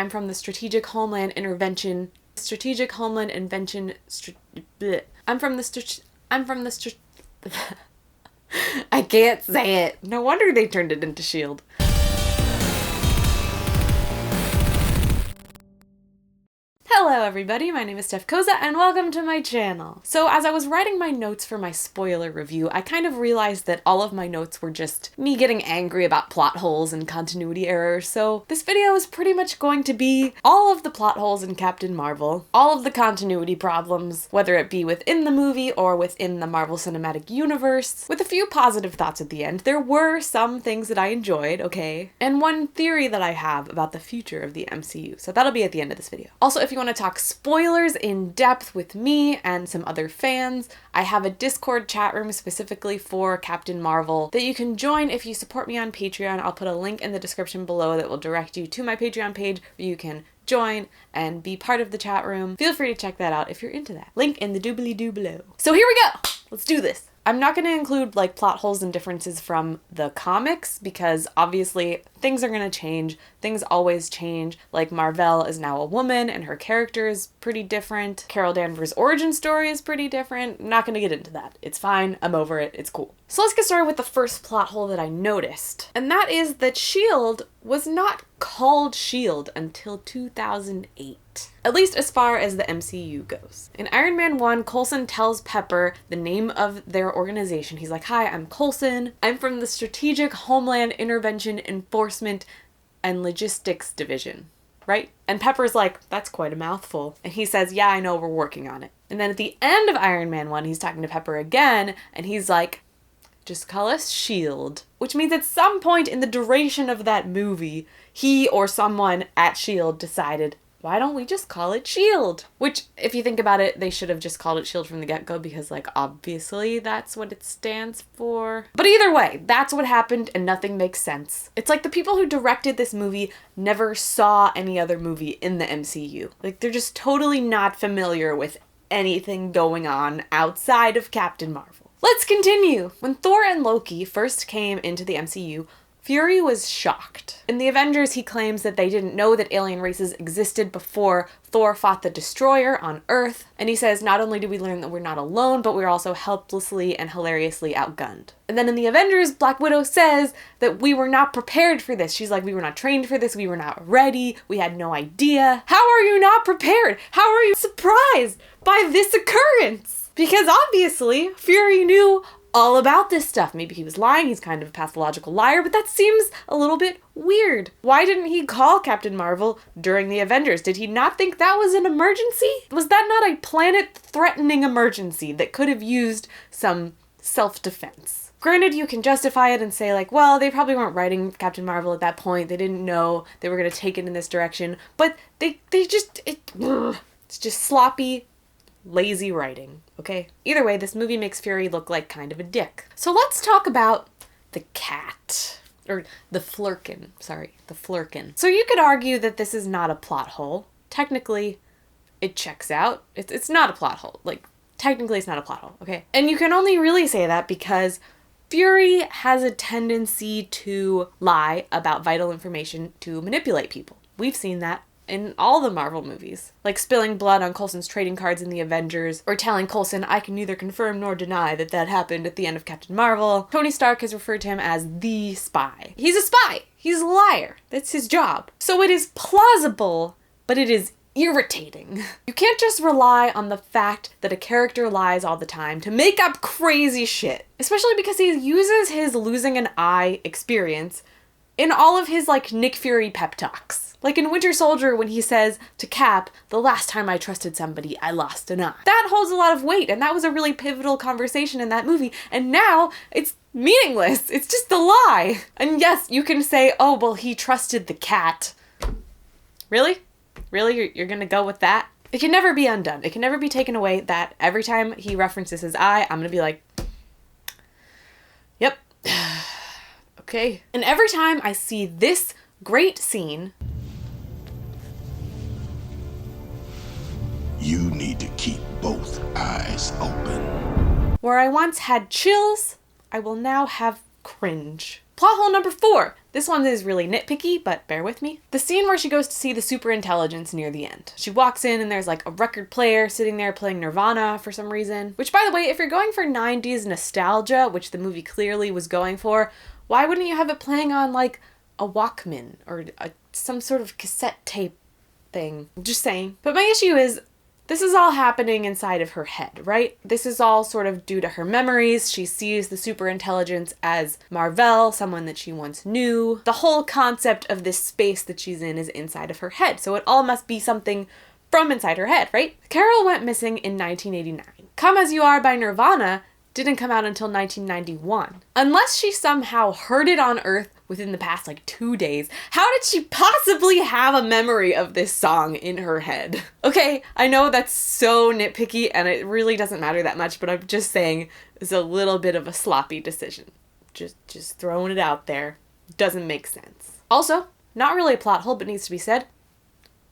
I'm from the Strategic Homeland Intervention. I can't say it. No wonder they turned it into S.H.I.E.L.D. Hello everybody, my name is Steph and welcome to my channel. So as I was writing my notes for my spoiler review, I kind of realized that all of my notes were just me getting angry about plot holes and continuity errors, so this video is pretty much going to be all of the plot holes in Captain Marvel, all of the continuity problems, whether it be within the movie or within the Marvel Cinematic Universe, with a few positive thoughts at the end. There were some things that I enjoyed, okay, and one theory that I have about the future of the MCU, so that'll be at the end of this video. Also, if you want to talk spoilers in depth with me and some other fans, I have a Discord chat room specifically for Captain Marvel that you can join if you support me on Patreon. I'll put a link in the description below that will direct you to my Patreon page where you can join and be part of the chat room. Feel free to check that out if you're into that. Link in the doobly-doo below. So here we go! Let's do this! I'm not going to include like plot holes and differences from the comics because obviously things are going to change. Things always change. Like Mar-Vell is now a woman and her character is pretty different. Carol Danvers' origin story is pretty different. I'm not going to get into that. It's fine. I'm over it. It's cool. So let's get started with the first plot hole that I noticed. And that is that S.H.I.E.L.D. was not called S.H.I.E.L.D. until 2008. At least as far as the MCU goes. In Iron Man 1, Coulson tells Pepper the name of their organization. He's like, "Hi, I'm Coulson. I'm from the Strategic Homeland Intervention Enforcement and Logistics Division." Right? And Pepper's like, "That's quite a mouthful." And he says, "Yeah, I know, we're working on it." And then at the end of Iron Man 1, he's talking to Pepper again, and he's like, "Just call us S.H.I.E.L.D." Which means at some point in the duration of that movie, he or someone at S.H.I.E.L.D. decided, why don't we just call it S.H.I.E.L.D.? Which, if you think about it, they should have just called it S.H.I.E.L.D. from the get-go because, like, obviously that's what it stands for. But either way, that's what happened and nothing makes sense. It's like the people who directed this movie never saw any other movie in the MCU. Like, they're just totally not familiar with anything going on outside of Captain Marvel. Let's continue. When Thor and Loki first came into the MCU, Fury was shocked. In the Avengers, he claims that they didn't know that alien races existed before Thor fought the Destroyer on Earth. And he says, not only do we learn that we're not alone, but we're also helplessly and hilariously outgunned. And then in the Avengers, Black Widow says that we were not prepared for this. She's like, we were not trained for this. We were not ready. We had no idea. How are you not prepared? How are you surprised by this occurrence? Because obviously, Fury knew all about this stuff. Maybe he was lying, he's kind of a pathological liar, but that seems a little bit weird. Why didn't he call Captain Marvel during the Avengers? Did he not think that was an emergency? Was that not a planet-threatening emergency that could have used some self-defense? Granted, you can justify it and say like, well, they probably weren't writing Captain Marvel at that point. They didn't know they were going to take it in this direction, but it's just sloppy, lazy writing, okay? Either way, this movie makes Fury look like kind of a dick. So let's talk about the cat. Or the Flurkin. Sorry, the Flurkin. So you could argue that this is not a plot hole. Technically, it checks out. It's not a plot hole. Like, technically it's not a plot hole, okay? And you can only really say that because Fury has a tendency to lie about vital information to manipulate people. We've seen that in all the Marvel movies. Like spilling blood on Coulson's trading cards in the Avengers, or telling Coulson, I can neither confirm nor deny that happened at the end of Captain Marvel. Tony Stark has referred to him as the spy. He's a spy! He's a liar! That's his job. So it is plausible, but it is irritating. You can't just rely on the fact that a character lies all the time to make up crazy shit. Especially because he uses his losing an eye experience in all of his, like, Nick Fury pep talks. Like in Winter Soldier when he says to Cap, the last time I trusted somebody, I lost an eye. That holds a lot of weight, and that was a really pivotal conversation in that movie, and now it's meaningless. It's just a lie. And yes, you can say, oh, well, he trusted the cat. Really? Really? You're gonna go with that? It can never be undone. It can never be taken away that every time he references his eye, I'm gonna be like, yep. Okay. And every time I see this great scene, you need to keep both eyes open. Where I once had chills, I will now have cringe. Plot hole number 4. This one is really nitpicky, but bear with me. The scene where she goes to see the superintelligence near the end. She walks in and there's like a record player sitting there playing Nirvana for some reason. Which, by the way, if you're going for 90s nostalgia, which the movie clearly was going for, why wouldn't you have it playing on like a Walkman or some sort of cassette tape thing? Just saying. But my issue is, this is all happening inside of her head, right? This is all sort of due to her memories. She sees the superintelligence as Mar-Vell, someone that she once knew. The whole concept of this space that she's in is inside of her head, so it all must be something from inside her head, right? Carol went missing in 1989. Come As You Are by Nirvana didn't come out until 1991. Unless she somehow heard it on Earth within the past 2 days, how did she possibly have a memory of this song in her head? Okay, I know that's so nitpicky and it really doesn't matter that much, but I'm just saying it's a little bit of a sloppy decision. Just throwing it out there. Doesn't make sense. Also, not really a plot hole, but needs to be said.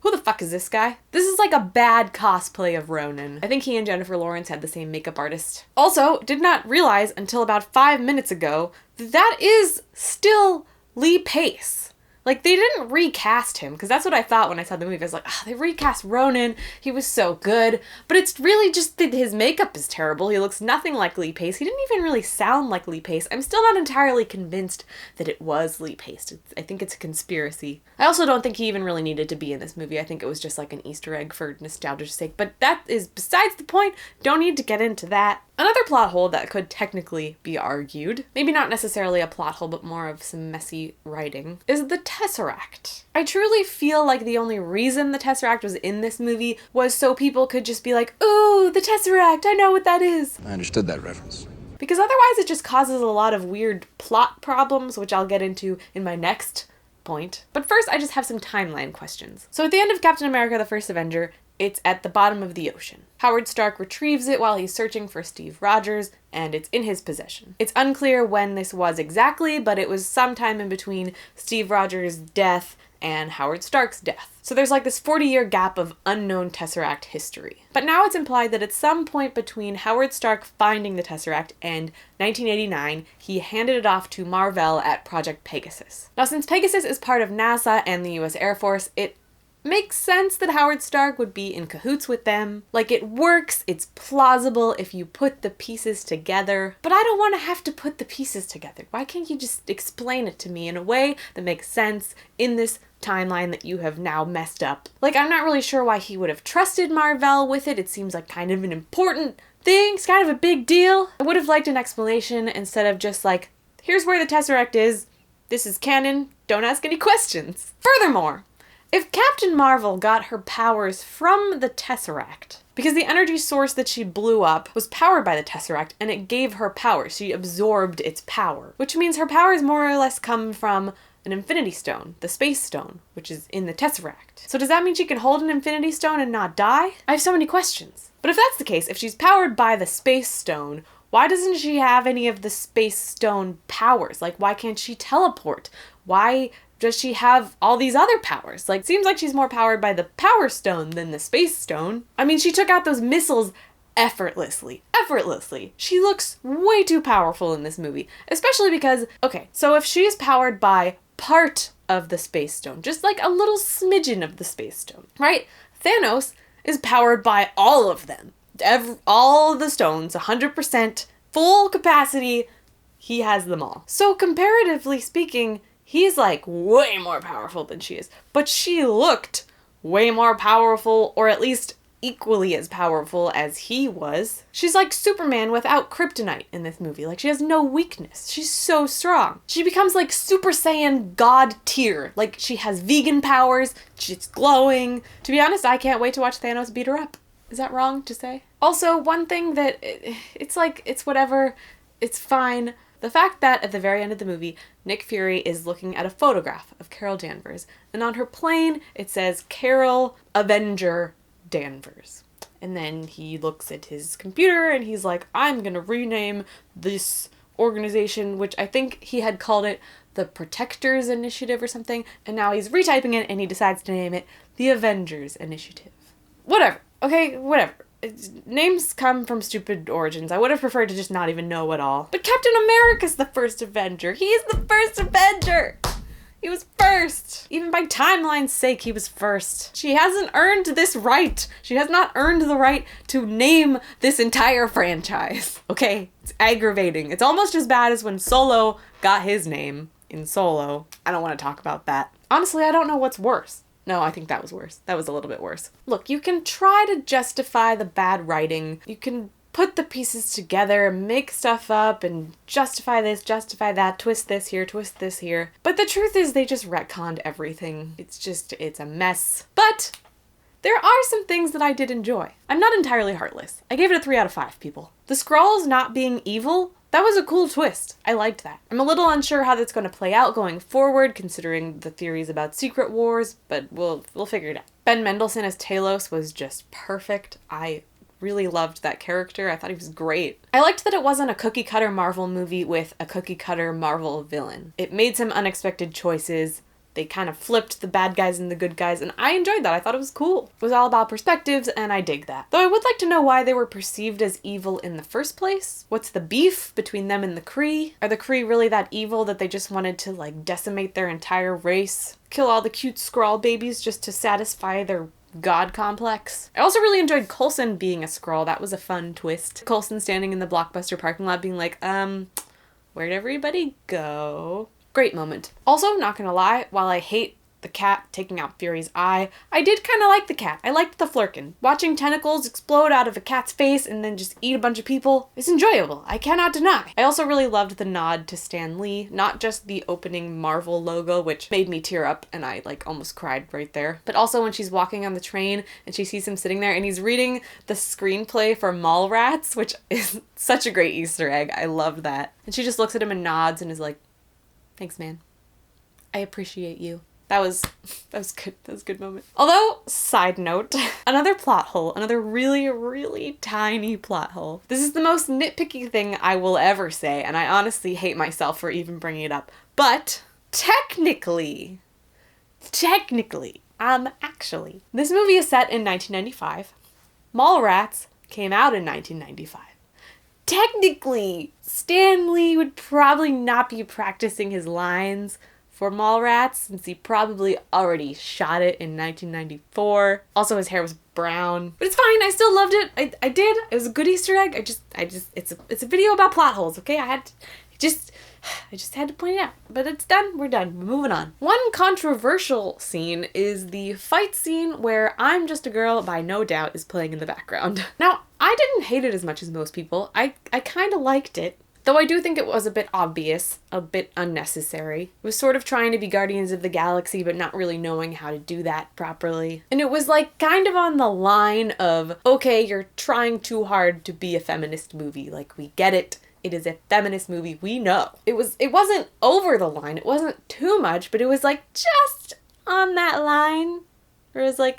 Who the fuck is this guy? This is like a bad cosplay of Ronan. I think he and Jennifer Lawrence had the same makeup artist. Also, did not realize until about 5 minutes ago that that is still Lee Pace. Like, they didn't recast him, because that's what I thought when I saw the movie. I was like, they recast Ronan. He was so good. But it's really just that his makeup is terrible. He looks nothing like Lee Pace. He didn't even really sound like Lee Pace. I'm still not entirely convinced that it was Lee Pace. I think it's a conspiracy. I also don't think he even really needed to be in this movie. I think it was just like an Easter egg for nostalgia's sake. But that is besides the point. Don't need to get into that. Another plot hole that could technically be argued, maybe not necessarily a plot hole, but more of some messy writing, is the Tesseract. I truly feel like the only reason the Tesseract was in this movie was so people could just be like, ooh, the Tesseract, I know what that is. I understood that reference. Because otherwise it just causes a lot of weird plot problems, which I'll get into in my next point. But first, I just have some timeline questions. So at the end of Captain America: The First Avenger, it's at the bottom of the ocean. Howard Stark retrieves it while he's searching for Steve Rogers, and it's in his possession. It's unclear when this was exactly, but it was sometime in between Steve Rogers' death and Howard Stark's death. So there's like this 40-year gap of unknown Tesseract history. But now it's implied that at some point between Howard Stark finding the Tesseract and 1989, he handed it off to Mar-Vell at Project Pegasus. Now, since Pegasus is part of NASA and the US Air Force, it makes sense that Howard Stark would be in cahoots with them. Like, it works, it's plausible if you put the pieces together. But I don't want to have to put the pieces together. Why can't you just explain it to me in a way that makes sense in this timeline that you have now messed up? Like, I'm not really sure why he would have trusted Mar-Vell with it. It seems like kind of an important thing. It's kind of a big deal. I would have liked an explanation instead of just like, here's where the Tesseract is. This is canon. Don't ask any questions. Furthermore, if Captain Marvel got her powers from the Tesseract, because the energy source that she blew up was powered by the Tesseract and it gave her power, she absorbed its power, which means her powers more or less come from an Infinity Stone, the Space Stone, which is in the Tesseract. So does that mean she can hold an Infinity Stone and not die? I have so many questions. But if that's the case, if she's powered by the Space Stone, why doesn't she have any of the Space Stone powers? Like, why can't she teleport? Why does she have all these other powers? Like, seems like she's more powered by the Power Stone than the Space Stone. I mean, she took out those missiles effortlessly. Effortlessly. She looks way too powerful in this movie. Especially because, okay, so if she's powered by part of the Space Stone, just like a little smidgen of the Space Stone, right? Thanos is powered by all of them. All the stones, 100%, full capacity, he has them all. So comparatively speaking, he's like way more powerful than she is. But she looked way more powerful, or at least equally as powerful as he was. She's like Superman without kryptonite in this movie. Like, she has no weakness. She's so strong. She becomes like Super Saiyan God tier. Like, she has vegan powers. She's glowing. To be honest, I can't wait to watch Thanos beat her up. Is that wrong to say? Also, one thing that it's like, it's whatever. It's fine. The fact that at the very end of the movie, Nick Fury is looking at a photograph of Carol Danvers, and on her plane it says Carol Avenger Danvers. And then he looks at his computer and he's like, I'm gonna rename this organization, which I think he had called it the Protectors Initiative or something, and now he's retyping it and he decides to name it the Avengers Initiative. Whatever. Okay, whatever. names come from stupid origins. I would have preferred to just not even know at all. But Captain America's the first Avenger. He's the first Avenger! He was first! Even by timeline's sake, he was first. She hasn't earned this right. She has not earned the right to name this entire franchise. Okay? It's aggravating. It's almost as bad as when Solo got his name in Solo. I don't want to talk about that. Honestly, I don't know what's worse. No, I think that was worse. That was a little bit worse. Look, you can try to justify the bad writing. You can put the pieces together, make stuff up, and justify this, justify that, twist this here, twist this here. But the truth is they just retconned everything. It's a mess. But there are some things that I did enjoy. I'm not entirely heartless. I gave it a 3 out of 5, people. The Skrulls not being evil, that was a cool twist. I liked that. I'm a little unsure how that's going to play out going forward, considering the theories about Secret Wars, but we'll figure it out. Ben Mendelsohn as Talos was just perfect. I really loved that character. I thought he was great. I liked that it wasn't a cookie-cutter Marvel movie with a cookie-cutter Marvel villain. It made some unexpected choices. They kind of flipped the bad guys and the good guys, and I enjoyed that. I thought it was cool. It was all about perspectives, and I dig that. Though I would like to know why they were perceived as evil in the first place. What's the beef between them and the Kree? Are the Kree really that evil that they just wanted to, like, decimate their entire race? Kill all the cute Skrull babies just to satisfy their God complex? I also really enjoyed Coulson being a Skrull. That was a fun twist. Coulson standing in the Blockbuster parking lot being like, where'd everybody go? Great moment. Also, not gonna lie, while I hate the cat taking out Fury's eye, I did kind of like the cat. I liked the Flurkin. Watching tentacles explode out of a cat's face and then just eat a bunch of people is enjoyable. I cannot deny. I also really loved the nod to Stan Lee, not just the opening Marvel logo, which made me tear up and I almost cried right there, but also when she's walking on the train and she sees him sitting there and he's reading the screenplay for Mallrats, which is such a great Easter egg. I loved that. And she just looks at him and nods and is like, thanks, man. I appreciate you. That was good. That was a good moment. Although, side note, another plot hole, another really, really tiny plot hole. This is the most nitpicky thing I will ever say, and I honestly hate myself for even bringing it up. But technically, actually, this movie is set in 1995. Mallrats came out in 1995. Technically, Stan Lee would probably not be practicing his lines for Mallrats, since he probably already shot it in 1994. Also, his hair was brown. But it's fine, I still loved it. I did. It was a good Easter egg. It's a video about plot holes, okay? I just had to point it out. But it's done. We're done. We're moving on. One controversial scene is the fight scene where I'm Just a Girl by No Doubt is playing in the background. Now, I didn't hate it as much as most people. I kind of liked it. Though I do think it was a bit obvious, a bit unnecessary. It was sort of trying to be Guardians of the Galaxy, but not really knowing how to do that properly. And it was kind of on the line of, okay, you're trying too hard to be a feminist movie. We get it. It is a feminist movie. We know. It wasn't over the line. It wasn't too much, but it was just on that line. Where it was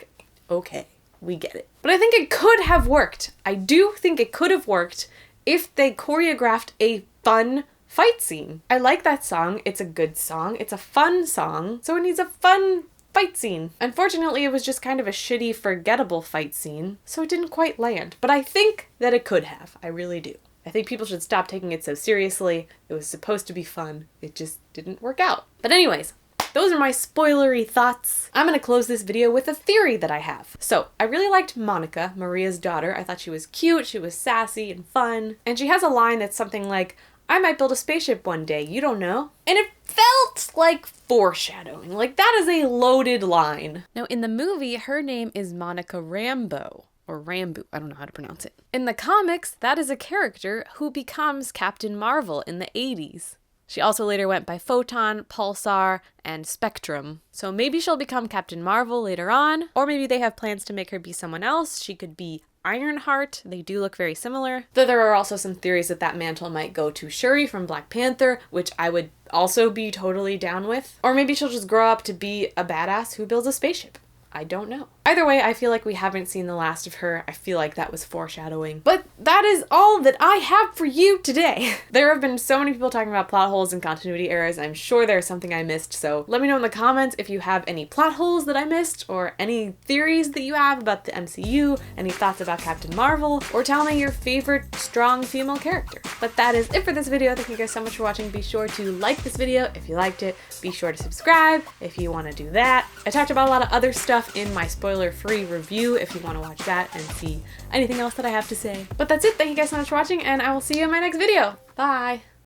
okay, we get it. But I think it could have worked. I do think it could have worked if they choreographed a fun fight scene. I like that song. It's a good song. It's a fun song. So it needs a fun fight scene. Unfortunately, it was just kind of a shitty, forgettable fight scene, so it didn't quite land. But I think that it could have. I really do. I think people should stop taking it so seriously. It was supposed to be fun. It just didn't work out. But anyways, those are my spoilery thoughts. I'm gonna close this video with a theory that I have. So, I really liked Monica, Maria's daughter. I thought she was cute, she was sassy and fun. And she has a line that's something like, I might build a spaceship one day, you don't know. And it felt like foreshadowing. That is a loaded line. Now, in the movie, her name is Monica Rambeau. Or Rambeau, I don't know how to pronounce it. In the comics, that is a character who becomes Captain Marvel in the 80s. She also later went by Photon, Pulsar, and Spectrum. So maybe she'll become Captain Marvel later on, or maybe they have plans to make her be someone else. She could be Ironheart. They do look very similar. Though there are also some theories that mantle might go to Shuri from Black Panther, which I would also be totally down with. Or maybe she'll just grow up to be a badass who builds a spaceship. I don't know. Either way, I feel like we haven't seen the last of her. I feel like that was foreshadowing. But that is all that I have for you today. There have been so many people talking about plot holes and continuity errors. I'm sure there's something I missed, so let me know in the comments if you have any plot holes that I missed, or any theories that you have about the MCU, any thoughts about Captain Marvel, or tell me your favorite strong female character. But that is it for this video. Thank you guys so much for watching. Be sure to like this video if you liked it. Be sure to subscribe if you want to do that. I talked about a lot of other stuff in my spoiler-free review if you want to watch that and see anything else that I have to say. But that's it. Thank you guys so much for watching, and I will see you in my next video. Bye!